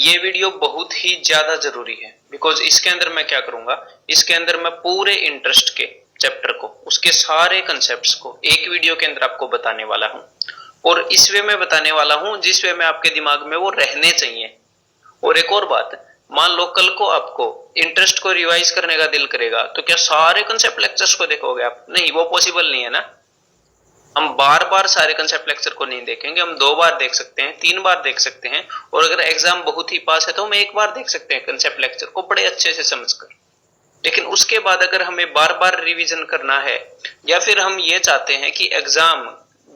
ये वीडियो बहुत ही ज्यादा जरूरी है, बिकॉज इसके अंदर मैं क्या करूंगा, इसके अंदर मैं पूरे इंटरेस्ट के चैप्टर को, उसके सारे कंसेप्ट्स को एक वीडियो के अंदर आपको बताने वाला हूं। और इस वे में बताने वाला हूं जिस वे में आपके दिमाग में वो रहने चाहिए। और एक और बात, मान लो कल को आपको इंटरेस्ट को रिवाइज करने का दिल करेगा, तो क्या सारे कंसेप्ट लेक्चर्स को देखोगे आप? नहीं, वो पॉसिबल नहीं है ना। हम बार बार सारे कंसेप्ट लेक्चर को नहीं देखेंगे, हम 2 बार देख सकते हैं, 3 बार देख सकते हैं, और अगर एग्जाम बहुत ही पास है तो हम 1 बार देख सकते हैं कंसेप्ट लेक्चर को बड़े अच्छे से समझकर। लेकिन उसके बाद अगर हमें बार बार रिवीजन करना है, या फिर हम ये चाहते हैं कि एग्जाम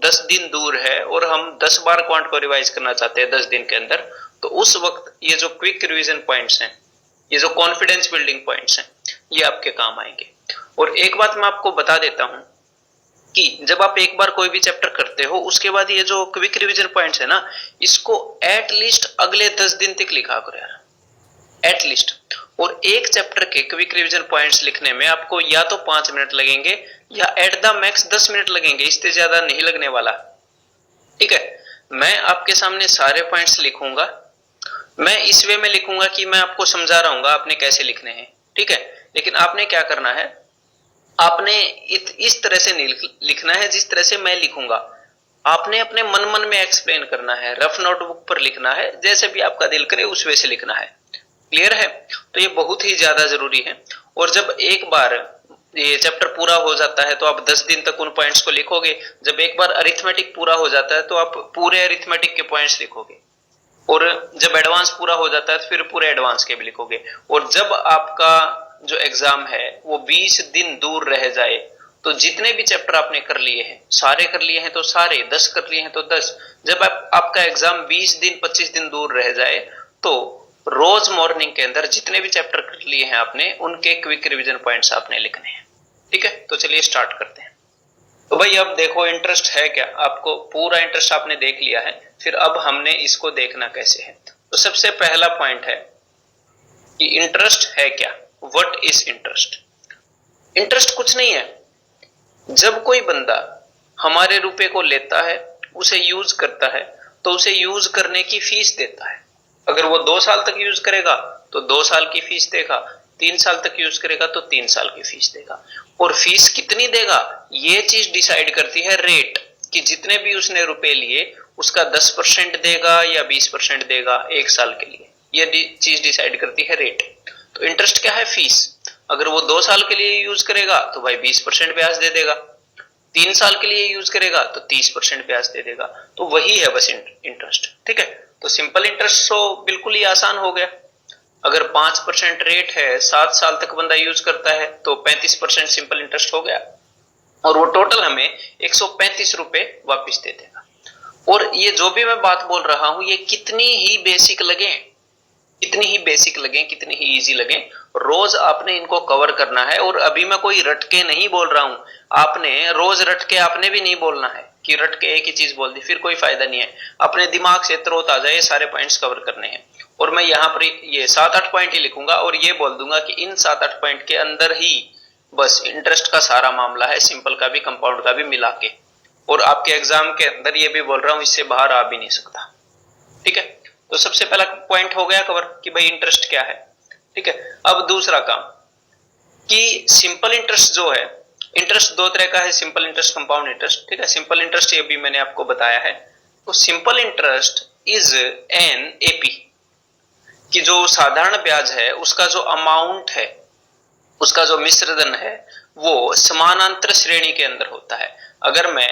10 दिन दूर है और हम 10 बार क्वांट को रिवाइज करना चाहते हैं 10 दिन के अंदर, तो उस वक्त ये जो क्विक रिवीजन पॉइंट्स हैं, ये जो कॉन्फिडेंस बिल्डिंग पॉइंट्स हैं, ये आपके काम आएंगे। और एक बात मैं आपको बता देता हूं कि जब आप एक बार कोई भी चैप्टर करते हो, उसके बाद ये जो क्विक रिवीजन पॉइंट्स है ना, इसको एटलीस्ट अगले 10 दिन तक लिखा करो यार, एटलीस्ट। और एक चैप्टर के क्विक रिवीजन पॉइंट्स लिखने में आपको या तो 5 मिनट लगेंगे या एट द मैक्स 10 मिनट लगेंगे, इससे ज्यादा नहीं लगने वाला। ठीक है, मैं आपके सामने सारे पॉइंट्स लिखूंगा। मैं इस वे में लिखूंगा कि मैं आपको समझा रहा हूँ आपने कैसे लिखने हैं, ठीक है। लेकिन आपने क्या करना है, आपने इस तरह से नहीं लिखना है जिस तरह से मैं लिखूंगा। आपने अपने मन मन में एक्सप्लेन करना है, रफ नोटबुक पर लिखना है, जैसे भी आपका दिल करे उस वे से लिखना है। क्लियर है? तो ये बहुत ही ज्यादा जरूरी है। और जब एक बार ये चैप्टर पूरा हो जाता है तो आप 10 दिन तक उन पॉइंट्स को लिखोगे। जब एक बार अरिथमेटिक पूरा हो जाता है तो आप पूरे अरिथमेटिक के पॉइंट्स लिखोगे। और जब एडवांस पूरा हो जाता है तो फिर पूरे एडवांस के भी लिखोगे। और जब आपका जो एग्जाम है वो 20 दिन दूर रह जाए, तो जितने भी चैप्टर आपने कर लिए हैं, सारे कर लिए हैं तो सारे, 10 कर लिए हैं तो 10। जब आपका एग्जाम 20 दिन 25 दिन दूर रह जाए, तो रोज मॉर्निंग के अंदर जितने भी चैप्टर कर लिए हैं आपने, उनके क्विक रिवीजन पॉइंट्स आपने लिखने हैं। ठीक है, तो चलिए स्टार्ट करते हैं। तो भाई अब देखो इंटरेस्ट है क्या, आपको पूरा इंटरेस्ट आपने देख लिया है, फिर अब हमने इसको देखना कैसे है। तो सबसे पहला पॉइंट है कि इंटरेस्ट है क्या, व्हाट इज इंटरेस्ट। इंटरेस्ट कुछ नहीं है, जब कोई बंदा हमारे रुपए को लेता है, उसे यूज करता है, तो उसे यूज करने की फीस देता है। अगर वो 2 साल तक यूज करेगा तो 2 साल की फीस देगा, 3 साल तक यूज करेगा तो 3 साल की फीस देगा। और फीस कितनी देगा, ये चीज डिसाइड करती है रेट, कि जितने भी उसने रुपए लिए उसका 10% देगा या 20% देगा 1 साल के लिए, ये चीज डिसाइड करती है रेट। तो इंटरेस्ट क्या है, फीस। अगर वो 2 साल के लिए यूज करेगा तो भाई 20% ब्याज दे देगा, 3 साल के लिए यूज करेगा तो 30% ब्याज दे देगा। तो वही है बस इंटरेस्ट। ठीक है, तो सिंपल इंटरेस्ट तो बिल्कुल ही आसान हो गया। अगर 5% रेट है, 7 साल तक बंदा यूज करता है, तो 35% सिंपल इंटरेस्ट हो गया, और वो टोटल हमें 135 रुपए वापिस दे देगा। और ये जो भी मैं बात बोल रहा हूं, ये कितनी ही बेसिक लगे, कितनी ही बेसिक लगे, कितनी ही इजी लगे, रोज आपने इनको कवर करना है। और अभी मैं कोई रटके नहीं बोल रहा हूं, आपने रोज रटके आपने भी नहीं बोलना है कि रटके एक ही चीज बोल दी, फिर कोई फायदा नहीं है। अपने दिमाग से तरोताजा ये सारे पॉइंट्स कवर करने हैं। और मैं यहाँ पर ये 7-8 पॉइंट ही लिखूंगा और ये बोल दूंगा कि इन 7-8 पॉइंट के अंदर ही बस इंटरेस्ट का सारा मामला है, सिंपल का भी कंपाउंड का भी मिला के। और आपके एग्जाम के अंदर ये भी बोल रहा हूं, इससे बाहर आ भी नहीं सकता। ठीक है, तो सबसे पहला पॉइंट हो गया कवर कि भाई इंटरेस्ट क्या है। ठीक है, अब दूसरा काम कि सिंपल इंटरेस्ट जो है, इंटरेस्ट 2 तरह का है, सिंपल इंटरेस्ट, कंपाउंड इंटरेस्ट। ठीक है, सिंपल इंटरेस्ट ये भी मैंने आपको बताया है। तो simple interest is an AP, कि जो साधारण ब्याज है उसका जो अमाउंट है, उसका जो मिश्रधन है, वो समानांतर श्रेणी के अंदर होता है। अगर मैं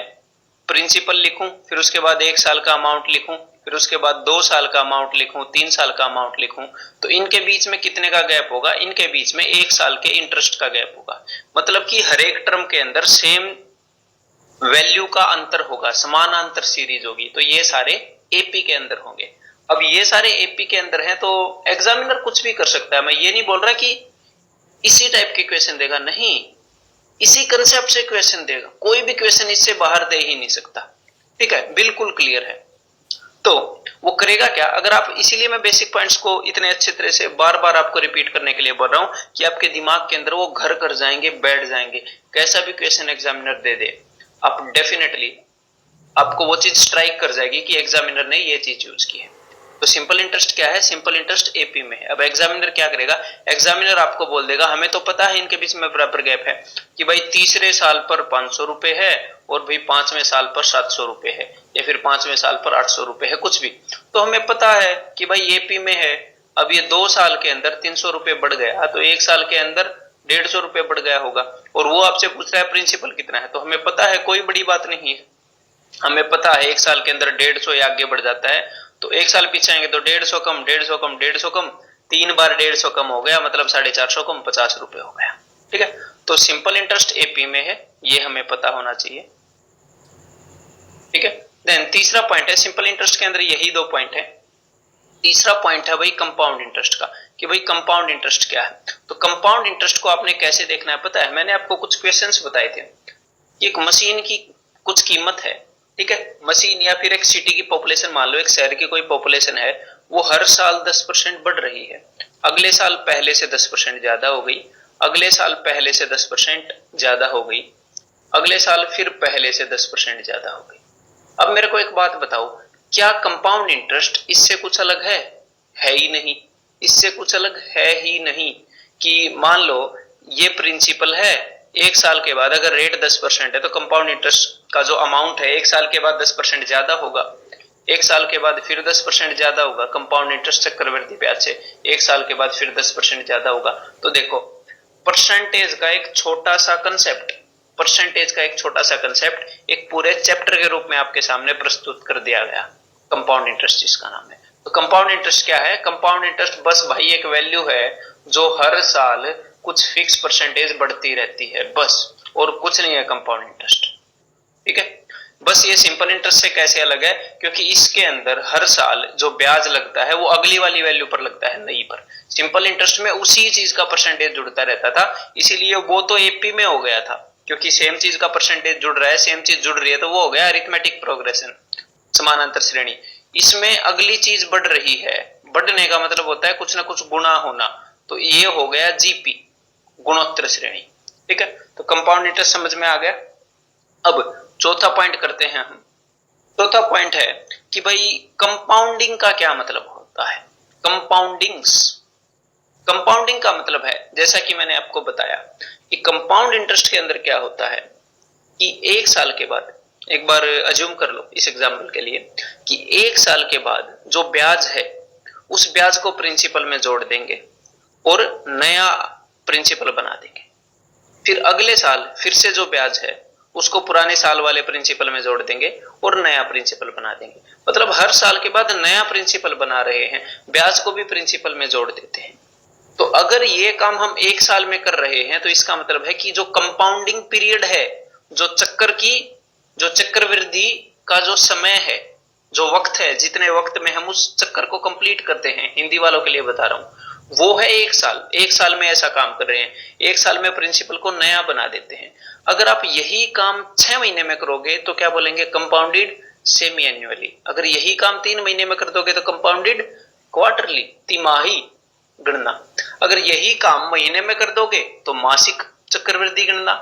प्रिंसिपल लिखूं, फिर उसके बाद 1 साल का अमाउंट लिखूं, फिर उसके बाद 2 साल का अमाउंट लिखूं, 3 साल का अमाउंट लिखूं, तो इनके बीच में कितने का गैप होगा, इनके बीच में 1 साल के इंटरेस्ट का गैप होगा। मतलब कि हर एक टर्म के अंदर सेम वैल्यू का अंतर होगा, समानांतर सीरीज होगी। तो ये सारे एपी के अंदर होंगे। अब ये सारे एपी के अंदर हैं, तो एग्जामिनर कुछ भी कर सकता है। मैं ये नहीं बोल रहा कि इसी टाइप के क्वेश्चन देगा, नहीं, इसी कंसेप्ट से क्वेश्चन देगा, कोई भी क्वेश्चन इससे बाहर दे ही नहीं सकता। ठीक है, बिल्कुल क्लियर है। तो वो करेगा क्या, अगर आप, इसीलिए मैं बेसिक पॉइंट्स को इतने अच्छे तरह से बार बार आपको रिपीट करने के लिए बोल रहा हूं कि आपके दिमाग के अंदर वो घर कर जाएंगे, बैठ जाएंगे। कैसा भी क्वेश्चन एग्जामिनर दे दे, आप डेफिनेटली आपको वो चीज स्ट्राइक कर जाएगी कि एग्जामिनर ने ये चीज यूज की है। तो सिंपल इंटरेस्ट क्या है, सिंपल इंटरेस्ट एपी में है। अब एग्जामिनर क्या करेगा, एग्जामिनर आपको बोल देगा, हमें तो पता है इनके बीच में बराबर गैप है कि भाई तीसरे साल पर 500 रुपए है और भाई 5वें साल पर 700 रुपए है, या फिर 5वें साल पर 800 रुपए है, कुछ भी। तो हमें पता है कि भाई एपी में है, अब ये 2 साल के अंदर 300 रुपए बढ़ गया, तो 1 साल के अंदर 150 रुपए बढ़ गया होगा। और वो आपसे पूछ रहा है प्रिंसिपल कितना है, तो हमें पता है, कोई बड़ी बात नहीं है, हमें पता है 1 साल के अंदर 150 या आगे बढ़ जाता है, तो 1 साल पीछे आएंगे तो 150 कम 150 कम 150 कम, 3 बार 150 कम हो गया, मतलब 450 कम 50 रुपए हो गया। ठीक है, तो सिंपल इंटरेस्ट एपी में है, ये हमें पता होना चाहिए। ठीक है, देन तीसरा पॉइंट है, सिंपल इंटरेस्ट के अंदर यही 2 पॉइंट है। तीसरा पॉइंट है भाई कंपाउंड इंटरेस्ट का, कि भाई कंपाउंड इंटरेस्ट क्या है। तो कंपाउंड इंटरेस्ट को आपने कैसे देखना है पता है, मैंने आपको कुछ क्वेश्चंस बताए थे। एक मशीन की कुछ कीमत है, ठीक है, मशीन या फिर एक सिटी की पॉपुलेशन, मान लो एक शहर की कोई पॉपुलेशन है, वो हर साल 10% बढ़ रही है, अगले साल पहले से 10% ज्यादा हो गई, अगले साल पहले से 10% ज्यादा हो गई, अगले साल फिर पहले से 10% ज्यादा हो गई। अब मेरे को एक बात बताओ, क्या कंपाउंड इंटरेस्ट इससे कुछ अलग है ही नहीं, इससे कुछ अलग है ही नहीं। कि मान लो ये प्रिंसिपल है, 1 साल के बाद अगर रेट 10% है तो कंपाउंड इंटरेस्ट का जो अमाउंट है 1 साल के बाद 10% ज्यादा होगा, 1 साल के बाद फिर 10% ज्यादा होगा, कंपाउंड इंटरेस्ट चक्रवृद्धि ब्याज से 1 साल के बाद फिर 10% ज्यादा होगा। तो देखो परसेंटेज का एक छोटा सा कंसेप्ट, परसेंटेज का एक छोटा सा कंसेप्ट एक पूरे चैप्टर के रूप में आपके सामने प्रस्तुत कर दिया गया, कंपाउंड इंटरेस्ट जिसका नाम है। तो कंपाउंड इंटरेस्ट क्या है, कंपाउंड इंटरेस्ट बस भाई एक वैल्यू है जो हर साल कुछ फिक्स परसेंटेज बढ़ती रहती है, बस, और कुछ नहीं है कंपाउंड इंटरेस्ट। ठीक है, बस ये सिंपल इंटरेस्ट से कैसे अलग है, क्योंकि इसके अंदर हर साल जो ब्याज लगता है वो अगली वाली वैल्यू पर लगता है, नई पर। सिंपल इंटरेस्ट में उसी चीज का परसेंटेज जुड़ता रहता था, इसीलिए वो तो एपी में हो गया था, क्योंकि सेम चीज का परसेंटेज जुड़ रहा है, सेम चीज जुड़ रही है, तो वो हो गया अरिथमेटिक प्रोग्रेशन, समानांतर श्रेणी। इसमें अगली चीज बढ़ रही है, बढ़ने का मतलब होता है कुछ ना कुछ गुणा होना, तो ये हो गया जीपी, गुणोत्तर श्रेणी। ठीक है, तो कंपाउंड इंटरेस्ट समझ में आ गया। अब चौथा पॉइंट करते हैं हम। चौथा पॉइंट है कि भाई कंपाउंडिंग का क्या मतलब होता है। कंपाउंडिंग्स, कंपाउंडिंग का मतलब है, जैसा कि मैंने आपको बताया कि कंपाउंड इंटरेस्ट के अंदर क्या होता है कि 1 साल के बाद, एक बार अज्यूम कर लो इस एग्जाम्पल के लिए कि 1 साल के बाद जो ब्याज है उस ब्याज को प्रिंसिपल में जोड़ देंगे और नया प्रिंसिपल बना देंगे, फिर अगले साल फिर से जो ब्याज है उसको पुराने साल वाले प्रिंसिपल में जोड़ देंगे और नया प्रिंसिपल बना देंगे। मतलब हर साल के बाद नया प्रिंसिपल बना रहे हैं, ब्याज को भी प्रिंसिपल में जोड़ देते हैं। तो अगर ये काम हम 1 साल में कर रहे हैं तो इसका मतलब है कि जो कंपाउंडिंग पीरियड है, जो चक्कर की, जो चक्रवृद्धि का जो समय है, जो वक्त है, जितने वक्त में हम उस चक्कर को कंप्लीट करते हैं, हिंदी वालों के लिए बता रहा हूं, वो है 1 साल। 1 साल में ऐसा काम कर रहे हैं, 1 साल में प्रिंसिपल को नया बना देते हैं। अगर आप यही काम 6 महीने में करोगे तो क्या बोलेंगे, कंपाउंडेड सेमी एन्युअली। अगर यही काम 3 महीने में कर दोगे तो कंपाउंडेड क्वार्टरली, तिमाही गणना। अगर यही काम महीने में कर दोगे तो मासिक चक्रवृद्धि गणना,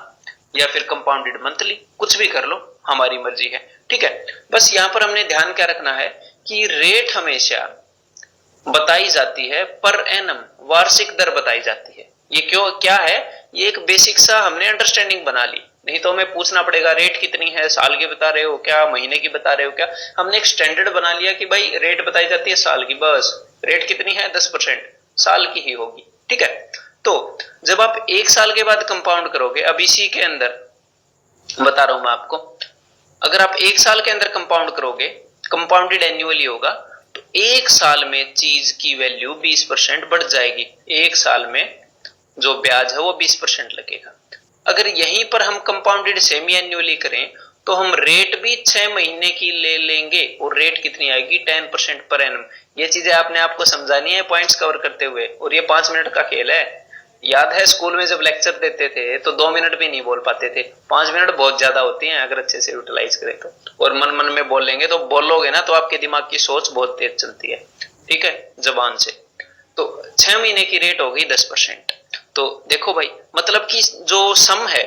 या फिर कंपाउंडेड मंथली, कुछ भी कर लो, हमारी मर्जी है। ठीक है, बस यहां पर हमने ध्यान क्या रखना है कि रेट हमेशा बताई जाती है पर एनम, वार्षिक दर बताई जाती है। ये क्यों, क्या है, ये एक बेसिक सा हमने अंडरस्टैंडिंग बना ली, नहीं तो हमें पूछना पड़ेगा रेट कितनी है, साल की बता रहे हो क्या, महीने की बता रहे हो क्या। हमने एक स्टैंडर्ड बना लिया कि भाई रेट बताई जाती है साल की, बस रेट कितनी है 10%, साल की ही होगी। ठीक है, तो जब आप 1 साल के बाद कंपाउंड करोगे, अब इसी के अंदर बता रहा हूं मैं आपको, अगर आप 1 साल के अंदर कंपाउंड करोगे, कंपाउंडेड एन्युअली होगा, तो 1 साल में चीज की वैल्यू 20% बढ़ जाएगी। 1 साल में जो ब्याज है वो 20% लगेगा। अगर यहीं पर हम कंपाउंडेड सेमी एन्युअली करें तो हम रेट भी 6 महीने की ले लेंगे और रेट कितनी आएगी 10% पर एनम। ये चीजें आपने आपको समझानी है पॉइंट्स कवर करते हुए, और ये 5 मिनट का खेल है। याद है स्कूल में जब लेक्चर देते थे तो 2 मिनट भी नहीं बोल पाते थे, 5 मिनट बहुत ज्यादा होती हैं अगर अच्छे से यूटिलाइज करें तो। और मन मन में बोल लेंगे तो बोलोगे ना तो आपके दिमाग की सोच बहुत तेज चलती है, ठीक है, जबान से। तो 6 महीने की रेट हो गई 10%। तो देखो भाई, मतलब कि जो सम है,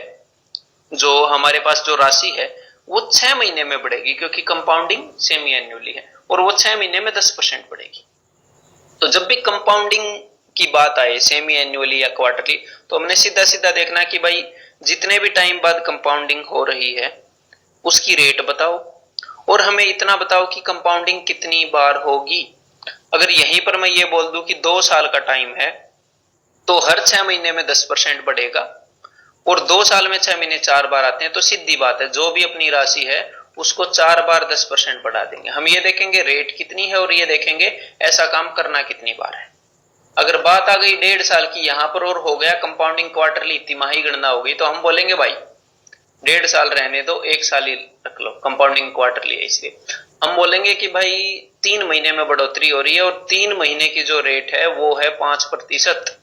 जो हमारे पास जो राशि है वो 6 महीने में बढ़ेगी, क्योंकि कंपाउंडिंग सेमी एन्युअली है, और वो 6 महीने में 10% बढ़ेगी। तो जब भी कंपाउंडिंग की बात आए सेमी एन्युअली या क्वार्टरली, तो हमने सीधा सीधा देखना कि भाई जितने भी टाइम बाद कंपाउंडिंग हो रही है उसकी रेट बताओ, और हमें इतना बताओ कि कंपाउंडिंग कितनी बार होगी। अगर यहीं पर मैं ये बोल दूं कि 2 साल का टाइम है तो हर 6 महीने में 10% बढ़ेगा, और 2 साल में 6 महीने 4 बार आते हैं, तो सीधी बात है जो भी अपनी राशि है उसको 4 बार 10% बढ़ा देंगे। हम ये देखेंगे रेट कितनी है और ये देखेंगे ऐसा काम करना कितनी बार है। अगर बात आ गई 1.5 साल की यहां पर और हो गया कंपाउंडिंग क्वार्टरली, तिमाही गणना हो गई, तो हम बोलेंगे भाई 1.5 साल रहने दो, 1 साल ही रख लो, कंपाउंडिंग क्वार्टरली है इसलिए। हम बोलेंगे कि भाई 3 महीने में बढ़ोतरी हो रही है और 3 महीने की जो रेट है वो है 5%,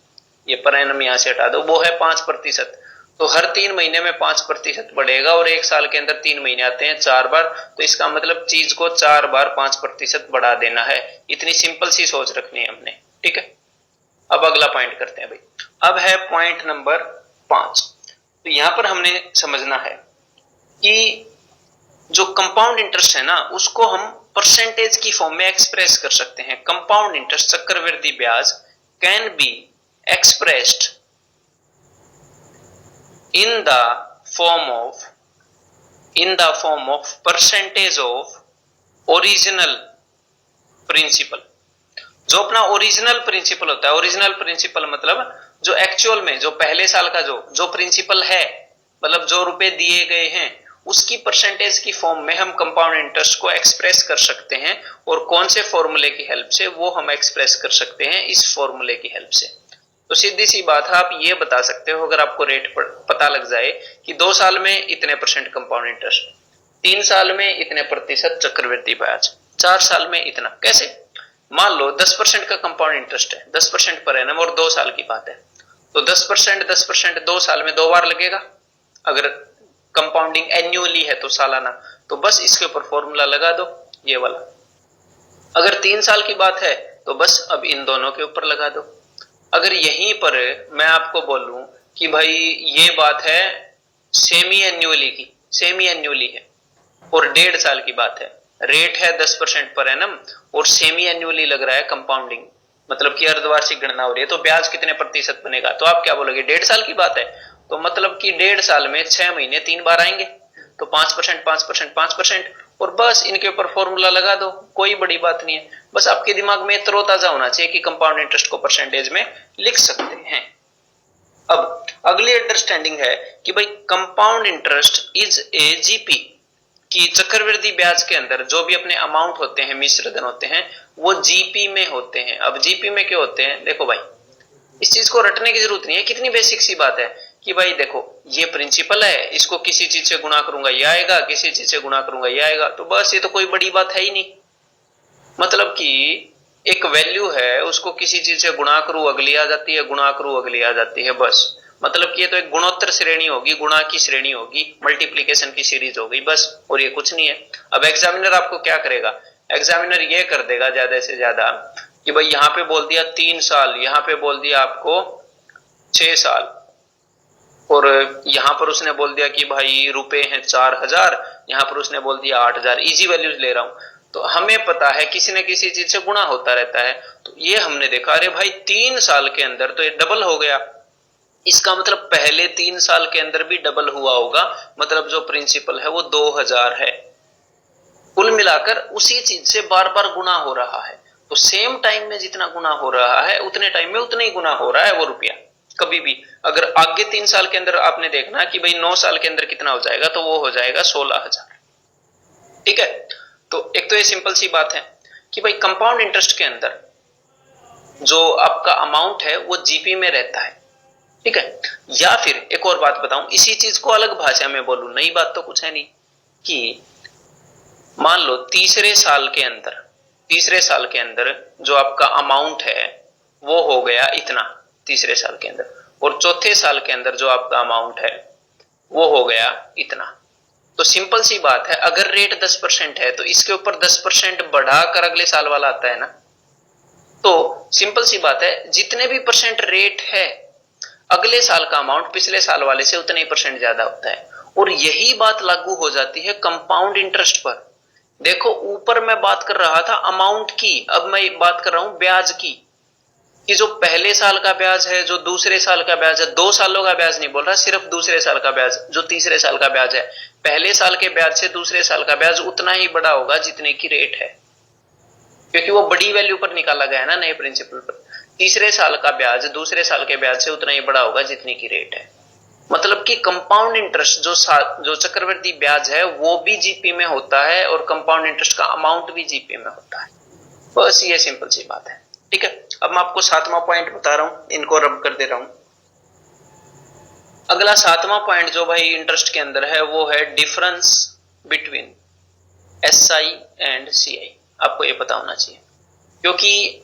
ये पर एनम यहां से हटा दो, वो है 5%। तो हर 3 महीने में 5% बढ़ेगा, और 1 साल के अंदर 3 महीने आते हैं 4 बार, तो इसका मतलब चीज को 4 बार 5% बढ़ा देना है। इतनी सिंपल सी सोच रखनी है हमने, ठीक है। अब अगला पॉइंट करते हैं भाई। अब है पॉइंट नंबर 5। तो यहां पर हमने समझना है कि जो कंपाउंड इंटरेस्ट है ना उसको हम परसेंटेज की फॉर्म में एक्सप्रेस कर सकते हैं। कंपाउंड इंटरेस्ट चक्रवृद्धि ब्याज can be expressed in the form of percentage of original principal. जो अपना ओरिजिनल प्रिंसिपल होता है, ओरिजिनल प्रिंसिपल मतलब जो एक्चुअल में जो पहले साल का जो प्रिंसिपल है, मतलब जो रुपए दिए गए हैं उसकी परसेंटेज की फॉर्म में हम कंपाउंड इंटरेस्ट को एक्सप्रेस कर सकते हैं। और कौन से फॉर्मूले की हेल्प से, वो हम एक्सप्रेस कर सकते हैं इस फॉर्मूले की हेल्प से। तो सीधी सी बात है, आप ये बता सकते हो अगर आपको रेट पता लग जाए कि 2 साल में इतने परसेंट कंपाउंड इंटरेस्ट, 3 साल में इतने प्रतिशत चक्रवृद्धि ब्याज, 4 साल में इतना, कैसे? मान लो 10% का कंपाउंड इंटरेस्ट है, 10% पर एनम, और 2 साल की बात है, तो 10% 2 साल में 2 बार लगेगा। अगर कंपाउंडिंग एन्युअली है तो सालाना, तो बस इसके ऊपर फॉर्मूला लगा दो ये वाला। अगर 3 साल की बात है तो बस अब इन दोनों के ऊपर लगा दो। अगर यहीं पर मैं आपको बोलूं कि भाई ये बात है सेमी एन्युअली की, सेमी एन्युअली है और 1.5 साल की बात है, रेट है 10% पर एनम और सेमी एन्युअली लग रहा है कंपाउंडिंग, मतलब कि अर्धवार्षिक गणना हो रही है, तो ब्याज कितने प्रतिशत बनेगा? तो आप क्या बोलोगे? 1.5 साल की बात है, तो मतलब कि 1.5 साल में 6 महीने 3 बार आएंगे, तो 5% 5% 5%, और बस इनके ऊपर फॉर्मूला लगा दो, कोई बड़ी बात नहीं है। बस आपके दिमाग में तरोताजा होना चाहिए कि कंपाउंड इंटरेस्ट को परसेंटेज में लिख सकते हैं। अब अगली अंडरस्टैंडिंग है कि भाई compound interest is a GP, कि चक्रवृद्धि ब्याज के अंदर जो भी अपने अमाउंट होते हैं, मिश्र धन होते हैं, वो जीपी में होते हैं। अब जीपी में क्यों होते हैं? देखो भाई इस चीज को रटने की जरूरत नहीं है, कितनी बेसिक सी बात है कि भाई देखो ये प्रिंसिपल है, इसको किसी चीज से गुणा करूंगा ये आएगा, किसी चीज से गुणा करूंगा ये आएगा, तो बस ये तो कोई बड़ी बात है ही नहीं। मतलब कि एक वैल्यू है उसको किसी चीज से गुणा करूं अगली आ जाती है, गुणा करूं अगली आ जाती है, बस मतलब कि ये तो एक गुणोत्तर श्रेणी होगी, गुणा की श्रेणी होगी, मल्टीप्लीकेशन की सीरीज होगी बस, और ये कुछ नहीं है। अब एग्जामिनर आपको क्या करेगा? एग्जामिनर ये कर देगा ज्यादा से ज्यादा कि भाई यहाँ पे बोल दिया 3 साल, यहाँ पे बोल दिया आपको 6 साल, और यहाँ पर उसने बोल दिया कि भाई रुपए हैं 4000, यहाँ पर उसने बोल दिया 8000, इजी वैल्यूज ले रहा हूं। तो हमें पता है किसी न किसी चीज से गुणा होता रहता है, तो ये हमने देखा अरे भाई 3 साल के अंदर तो ये डबल हो गया, इसका मतलब पहले 3 साल के अंदर भी डबल हुआ होगा, मतलब जो प्रिंसिपल है वो 2000 है। कुल मिलाकर उसी चीज से बार बार गुणा हो रहा है, तो सेम टाइम में जितना गुणा हो रहा है उतने टाइम में उतना ही गुणा हो रहा है वो रुपया। कभी भी अगर आगे 3 साल के अंदर आपने देखना कि भाई 9 साल के अंदर कितना हो जाएगा, तो वो हो जाएगा 16000। ठीक है, तो एक तो ये सिंपल सी बात है कि भाई कंपाउंड इंटरेस्ट के अंदर जो आपका अमाउंट है वो जीपी में रहता है। ठीक है, या फिर एक और बात बताऊं, इसी चीज को अलग भाषा में बोलूं, नई बात तो कुछ है नहीं, कि मान लो तीसरे साल के अंदर जो आपका अमाउंट है वो हो गया इतना तीसरे साल के अंदर, और चौथे साल के अंदर जो आपका अमाउंट है वो हो गया इतना। तो सिंपल सी बात है, अगर रेट 10% है तो इसके ऊपर 10% बढ़ाकर अगले साल वाला आता है ना। तो सिंपल सी बात है, जितने भी परसेंट रेट है अगले साल का अमाउंट पिछले साल वाले से उतने ही परसेंट ज्यादा होता है, और यही बात लागू हो जाती है कंपाउंड इंटरेस्ट पर। देखो ऊपर मैं बात कर रहा था अमाउंट की, अब मैं बात कर रहा हूं ब्याज की, कि जो पहले साल का ब्याज है, जो दूसरे साल का ब्याज है, 2 सालों का ब्याज नहीं बोल रहा, सिर्फ दूसरे साल का ब्याज, जो तीसरे साल का ब्याज है, पहले साल के ब्याज से दूसरे साल का ब्याज उतना ही बड़ा होगा जितने की रेट है, क्योंकि वो बड़ी वैल्यू पर निकाला गया है ना, नए प्रिंसिपल पर। तीसरे साल का ब्याज दूसरे साल के ब्याज से उतना ही बड़ा होगा जितनी की रेट है। मतलब कि कंपाउंड इंटरेस्ट जो चक्रवृद्धि ब्याज है वो भी जीपी में होता है और कंपाउंड इंटरेस्ट का अमाउंट भी जीपी में होता है। बस ये सिंपल सी बात है। ठीक है, अब मैं आपको 7वां पॉइंट बता रहा हूं, इनको रब कर दे रहा हूं। अगला 7वां पॉइंट जो भाई इंटरेस्ट के अंदर है वो है difference between SI and CI. आपको ये पता होना चाहिए, क्योंकि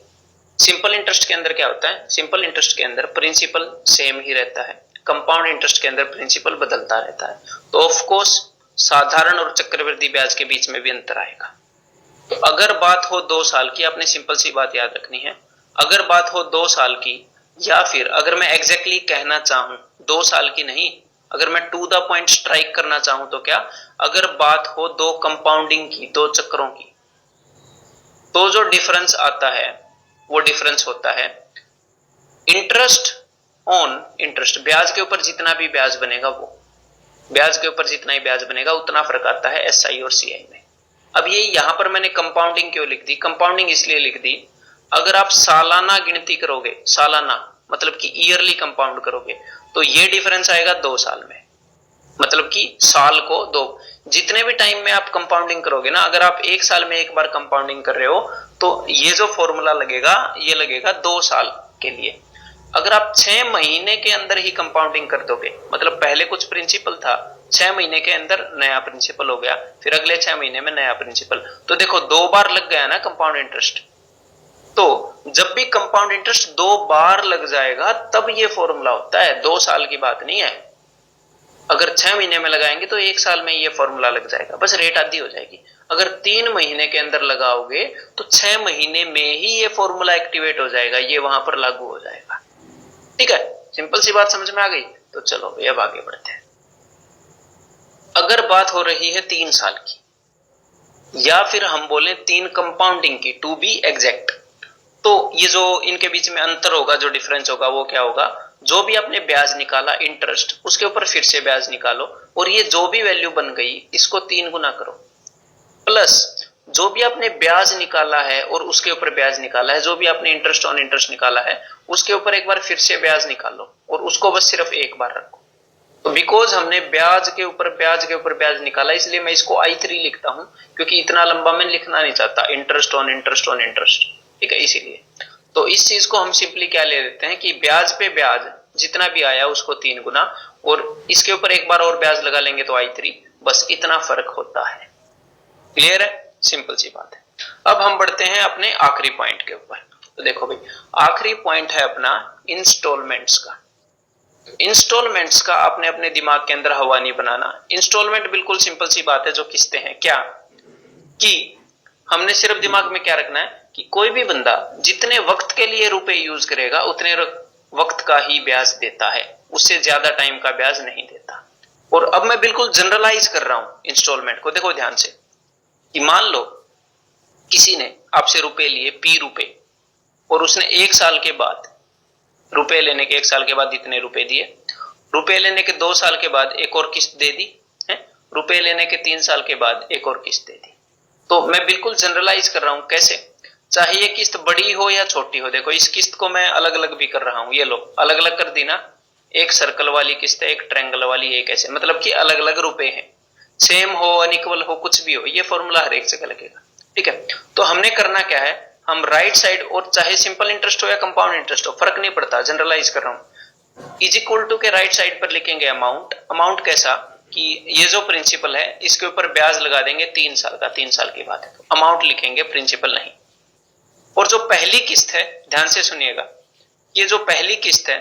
सिंपल इंटरेस्ट के अंदर क्या होता है, सिंपल इंटरेस्ट के अंदर प्रिंसिपल सेम ही रहता है, कंपाउंड इंटरेस्ट के अंदर प्रिंसिपल बदलता रहता है। तो ऑफ कोर्स साधारण और चक्रवृद्धि ब्याज के बीच में भी अंतर आएगा। तो अगर बात हो 2 साल की, आपने सिंपल सी बात याद रखनी है, अगर बात हो 2 साल की, या फिर अगर मैं एग्जैक्टली कहना चाहूं 2 साल की नहीं, अगर मैं टू द पॉइंट स्ट्राइक करना चाहूं तो क्या, अगर बात हो 2 कंपाउंडिंग की, 2 चक्रों की, तो जो डिफरेंस आता है वो डिफरेंस होता है इंटरेस्ट ऑन इंटरेस्ट। ब्याज के ऊपर जितना भी ब्याज बनेगा, वो ब्याज के ऊपर जितना ही ब्याज बनेगा उतना फर्क आता है एसआई और सीआई में। अब ये यहां पर मैंने कंपाउंडिंग क्यों लिख दी, कंपाउंडिंग इसलिए लिख दी, अगर आप सालाना गिनती करोगे, सालाना मतलब कि ईयरली कंपाउंड करोगे, तो ये डिफरेंस आएगा 2 साल में। मतलब कि साल को 2, जितने भी टाइम में आप कंपाउंडिंग करोगे ना, अगर आप 1 साल में एक बार कंपाउंडिंग कर रहे हो तो ये जो फॉर्मूला लगेगा ये लगेगा 2 साल के लिए। अगर आप 6 महीने के अंदर ही कंपाउंडिंग कर दोगे, मतलब पहले कुछ प्रिंसिपल था, 6 महीने के अंदर नया प्रिंसिपल हो गया, फिर अगले 6 महीने में नया प्रिंसिपल, तो देखो 2 बार लग गया ना कंपाउंड इंटरेस्ट। तो जब भी कंपाउंड इंटरेस्ट 2 बार लग जाएगा तब ये फॉर्मूला होता है, 2 साल की बात नहीं है। अगर 6 महीने में लगाएंगे तो 1 साल में ये फॉर्मूला लग जाएगा, बस रेट आधी हो जाएगी। अगर 3 महीने के अंदर लगाओगे तो 6 महीने में ही ये फॉर्मूला एक्टिवेट हो जाएगा, ये वहां पर लागू हो जाएगा। ठीक है, सिंपल सी बात समझ में आ गई। तो चलो भाई अब आगे बढ़ते हैं। अगर बात हो रही है 3 साल की, या फिर हम बोलें 3 कंपाउंडिंग की, टू बी एग्जैक्ट, तो ये जो इनके बीच में अंतर होगा, जो डिफरेंस होगा वो क्या होगा, जो भी आपने ब्याज निकाला इंटरेस्ट, उसके ऊपर फिर से ब्याज निकालो, और ये जो भी वैल्यू बन गई इसको 3 गुना करो, प्लस जो भी आपने ब्याज निकाला है और उसके ऊपर ब्याज निकाला है, जो भी आपने इंटरेस्ट ऑन इंटरेस्ट निकाला है उसके ऊपर एक बार फिर से ब्याज निकालो, और उसको बस सिर्फ एक बार रखो। तो बिकॉज हमने ब्याज के ऊपर ब्याज के ऊपर ब्याज निकाला, इसलिए मैं इसको I3 लिखता हूं, क्योंकि इतना लंबा मैं लिखना नहीं चाहता, interest on interest on interest. ठीक है, इसीलिए तो इस चीज को हम सिंपली क्या ले लेते हैं कि ब्याज पे ब्याज जितना भी आया उसको 3 गुना, और इसके ऊपर एक बार और ब्याज लगा लेंगे तो I3, बस इतना फर्क होता है। क्लियर है, सिंपल सी बात है। अब हम बढ़ते हैं अपने आखिरी पॉइंट के ऊपर। तो देखो भाई, आखिरी पॉइंट है अपना इंस्टॉलमेंट्स का। इंस्टॉलमेंट्स का आपने अपने दिमाग के अंदर हवा नहीं बनाना। इंस्टॉलमेंट बिल्कुल सिंपल सी बात है, जो किस्तें हैं, क्या कि हमने सिर्फ दिमाग में क्या रखना है कि कोई भी बंदा जितने वक्त के लिए रुपए यूज करेगा उतने वक्त का ही ब्याज देता है, उससे ज्यादा टाइम का ब्याज नहीं देता। और अब मैं बिल्कुल जनरलाइज कर रहा हूं इंस्टॉलमेंट को, देखो ध्यान से, कि मान लो किसी ने आपसे रुपए लिए P रुपए, और उसने 1 साल के बाद, रुपए लेने के 1 साल के बाद इतने रुपए दिए, रुपए लेने के 2 साल के बाद एक और किस्त दे दी है, रुपए लेने के 3 साल के बाद एक और किस्त दे दी। तो मैं बिल्कुल जनरलाइज कर रहा हूं, कैसे, चाहे ये किस्त बड़ी हो या छोटी हो। देखो इस किस्त को मैं अलग अलग भी कर रहा हूं, ये लो अलग अलग कर दी ना, एक सर्कल वाली किस्त है, एक ट्रायंगल वाली, एक ऐसे, मतलब कि अलग अलग रुपए हैं, सेम हो अनइक्वल हो कुछ भी हो, ये फॉर्मूला हर एक जगह लगेगा। ठीक है, तो हमने करना क्या है, हम राइट साइड, और चाहे सिंपल इंटरेस्ट हो या कंपाउंड इंटरेस्ट हो, फर्क नहीं पड़ता, जनरलाइज कर रहा हूं, इज इक्वल टू के राइट साइड पर लिखेंगे अमाउंट। अमाउंट कैसा कि ये जो प्रिंसिपल है इसके ऊपर ब्याज लगा देंगे 3 साल का, 3 साल की बात है तो अमाउंट लिखेंगे, प्रिंसिपल नहीं। और जो पहली किस्त है, ध्यान से सुनिएगा, ये जो पहली किस्त है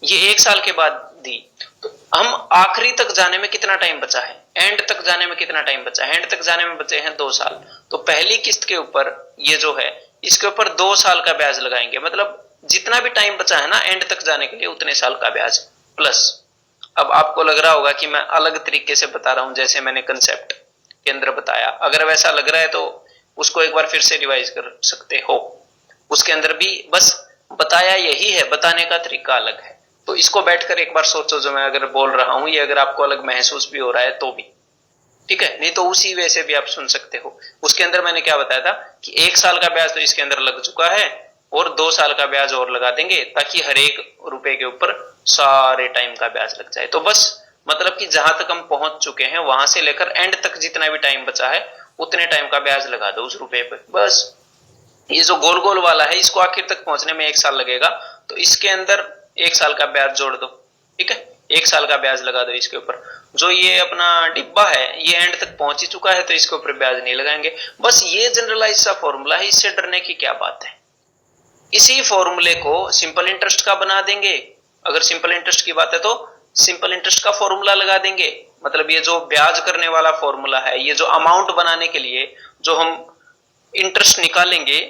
ये 1 साल के बाद दी, तो हम आखिरी तक जाने में कितना टाइम बचा है, एंड तक जाने में कितना टाइम बचा है, एंड तक जाने में बचे हैं 2 साल। तो पहली किस्त के ऊपर ये जो है इसके ऊपर 2 साल का ब्याज लगाएंगे, मतलब जितना भी टाइम बचा है ना एंड तक जाने के लिए उतने साल का ब्याज, प्लस अब आपको लग रहा होगा कि मैं अलग तरीके से बता रहा हूं जैसे मैंने कंसेप्ट के अंदर बताया। अगर वैसा लग रहा है तो उसको एक बार फिर से रिवाइज कर सकते हो। उसके अंदर भी बस बताया यही है, बताने का तरीका अलग है। तो इसको बैठकर एक बार सोचो, जो मैं अगर बोल रहा हूं ये अगर आपको अलग महसूस भी हो रहा है तो भी ठीक है, नहीं तो उसी वे से भी आप सुन सकते हो। उसके अंदर मैंने क्या बताया था कि 1 साल का ब्याज तो इसके अंदर लग चुका है और 2 साल का ब्याज और लगा देंगे ताकि हर एक रुपए के ऊपर सारे टाइम का ब्याज लग जाए। तो बस मतलब कि जहां तक हम पहुंच चुके हैं वहां से लेकर एंड तक जितना भी टाइम बचा है उतने टाइम का ब्याज लगा दो उस रुपए पर। बस ये जो गोल गोल वाला है इसको आखिर तक पहुंचने में 1 साल लगेगा, तो इसके अंदर 1 साल का ब्याज जोड़ दो। ठीक है, 1 साल का ब्याज लगा दो इसके ऊपर। जो ये अपना डिब्बा है ये एंड तक पहुंच ही चुका है तो इसके ऊपर ब्याज नहीं लगाएंगे। बस ये जनरलाइज सा फॉर्मूला है, इससे डरने की क्या बात है। इसी फॉर्मूले को सिंपल इंटरेस्ट का बना देंगे। अगर सिंपल इंटरेस्ट की बात है तो सिंपल इंटरेस्ट का फॉर्मूला लगा देंगे। मतलब ये जो ब्याज करने वाला फॉर्मूला है, ये जो अमाउंट बनाने के लिए जो हम इंटरेस्ट निकालेंगे,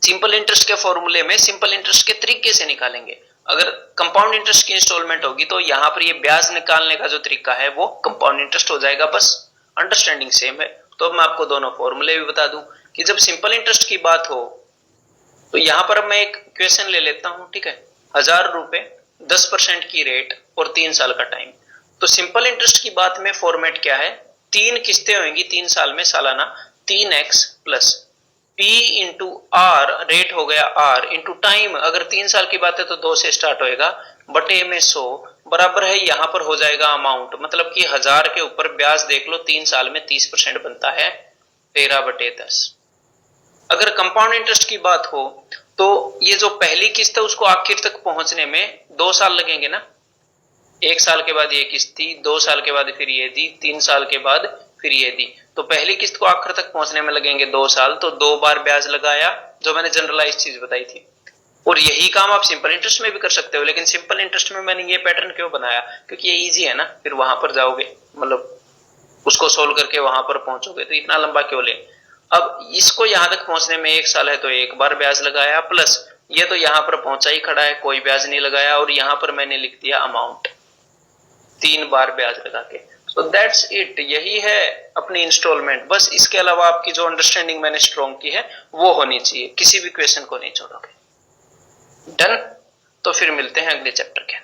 सिंपल इंटरेस्ट के फॉर्मूले में सिंपल इंटरेस्ट के तरीके से निकालेंगे। अगर कंपाउंड इंटरेस्ट की इंस्टॉलमेंट होगी तो यहां पर ये ब्याज निकालने का जो तरीका है वो कंपाउंड इंटरेस्ट हो जाएगा। बस अंडरस्टैंडिंग सेम है। तो अब मैं आपको दोनों फॉर्मूले भी बता दूं कि जब सिंपल इंटरेस्ट की बात हो तो यहां पर मैं एक क्वेश्चन ले लेता हूं। ठीक है, 1000 रुपए 10% की रेट और 3 साल का टाइम। तो सिंपल इंटरेस्ट की बात में फॉर्मेट क्या है, 3 किस्तें होंगी 3 साल में सालाना, 3x plus P into R, rate हो गया R इंटू टाइम। अगर 3 साल की बात है तो 2 से स्टार्ट होएगा, बटे में 100 बराबर है। यहां पर हो जाएगा अमाउंट, मतलब कि 1000 के ऊपर ब्याज देख लो 3 साल में 30% बनता है 13/10। अगर कंपाउंड इंटरेस्ट की बात हो तो ये जो पहली किस्त है उसको आखिर तक पहुंचने में 2 साल लगेंगे ना। 1 साल के बाद ये किस्त थी, 2 साल के बाद फिर ये दी, 3 साल के बाद फिर ये दी। तो पहली किस्त को आखिर तक पहुंचने में लगेंगे 2 साल, तो 2 बार ब्याज लगाया, जो मैंने जनरलाइज चीज बताई थी। और यही काम आप सिंपल इंटरेस्ट में भी कर सकते हो, लेकिन सिंपल इंटरेस्ट में मैंने ये पैटर्न क्यों बनाया, क्योंकि ये इजी है ना। फिर वहां पर जाओगे, मतलब उसको सोल्व करके वहां पर पहुंचोगे तो इतना लंबा क्यों ले। अब इसको यहां तक पहुंचने में 1 साल है तो 1 बार ब्याज लगाया, प्लस ये तो यहां पर पहुंचा ही खड़ा है, कोई ब्याज नहीं लगाया, और यहां पर मैंने लिख दिया अमाउंट 3 बार ब्याज लगा के। सो दैट्स इट, यही है अपनी इंस्टॉलमेंट। बस इसके अलावा आपकी जो अंडरस्टैंडिंग मैंने स्ट्रॉन्ग की है वो होनी चाहिए, किसी भी क्वेश्चन को नहीं छोड़ोगे। डन। तो फिर मिलते हैं अगले चैप्टर के।